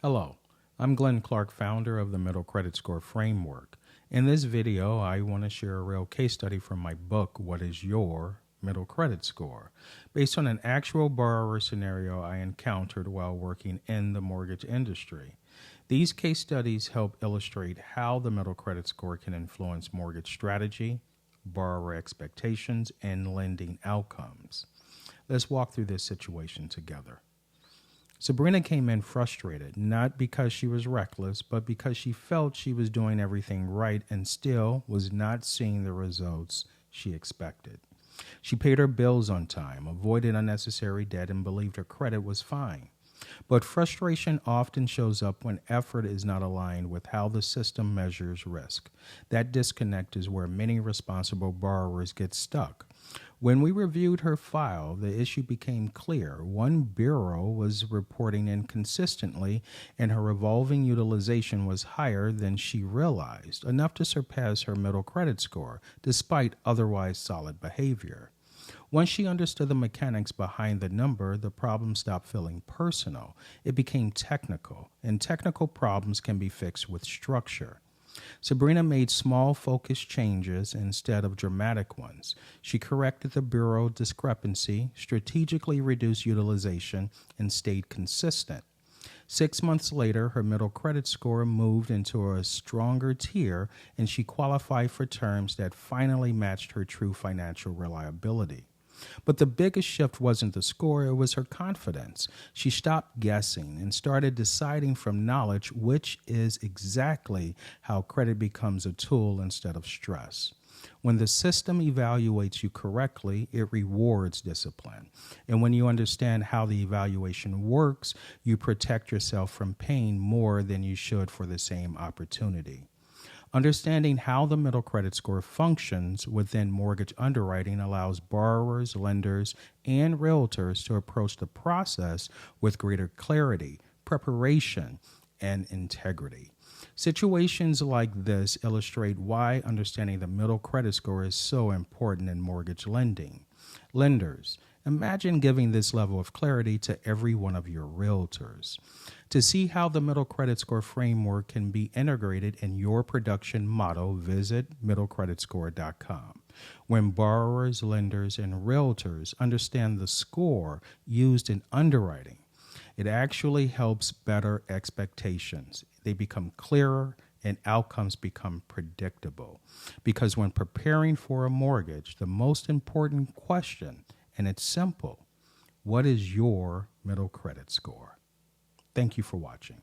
Hello, I'm Glenn Clark, founder of the Middle Credit Score Framework. In this video, I want to share a real case study from my book, What is Your Middle Credit Score? Based on an actual borrower scenario I encountered while working in the mortgage industry. These case studies help illustrate how the middle credit score can influence mortgage strategy, borrower expectations, and lending outcomes. Let's walk through this situation together. Sabrina came in frustrated, not because she was reckless, but because she felt she was doing everything right and still was not seeing the results she expected. She paid her bills on time, avoided unnecessary debt, and believed her credit was fine. But frustration often shows up when effort is not aligned with how the system measures risk. That disconnect is where many responsible borrowers get stuck. When we reviewed her file, the issue became clear. One bureau was reporting inconsistently, and her revolving utilization was higher than she realized, enough to surpass her middle credit score, despite otherwise solid behavior. Once she understood the mechanics behind the number, the problem stopped feeling personal. It became technical, and technical problems can be fixed with structure. Sabrina made small, focused changes instead of dramatic ones. She corrected the bureau discrepancy, strategically reduced utilization, and stayed consistent. 6 months later, her middle credit score moved into a stronger tier, and she qualified for terms that finally matched her true financial reliability. But the biggest shift wasn't the score, it was her confidence. She stopped guessing and started deciding from knowledge, which is exactly how credit becomes a tool instead of stress. When the system evaluates you correctly, it rewards discipline. And when you understand how the evaluation works, you protect yourself from pain more than you should for the same opportunity. Understanding how the middle credit score functions within mortgage underwriting allows borrowers, lenders, and realtors to approach the process with greater clarity, preparation, and integrity. Situations like this illustrate why understanding the middle credit score is so important in mortgage lending. Lenders, imagine giving this level of clarity to every one of your realtors. To see how the middle credit score framework can be integrated in your production model, visit middlecreditscore.com. When borrowers, lenders, and realtors understand the score used in underwriting, it actually helps better expectations. They become clearer and outcomes become predictable. Because when preparing for a mortgage, the most important question, and it's simple, what is your middle credit score? Thank you for watching.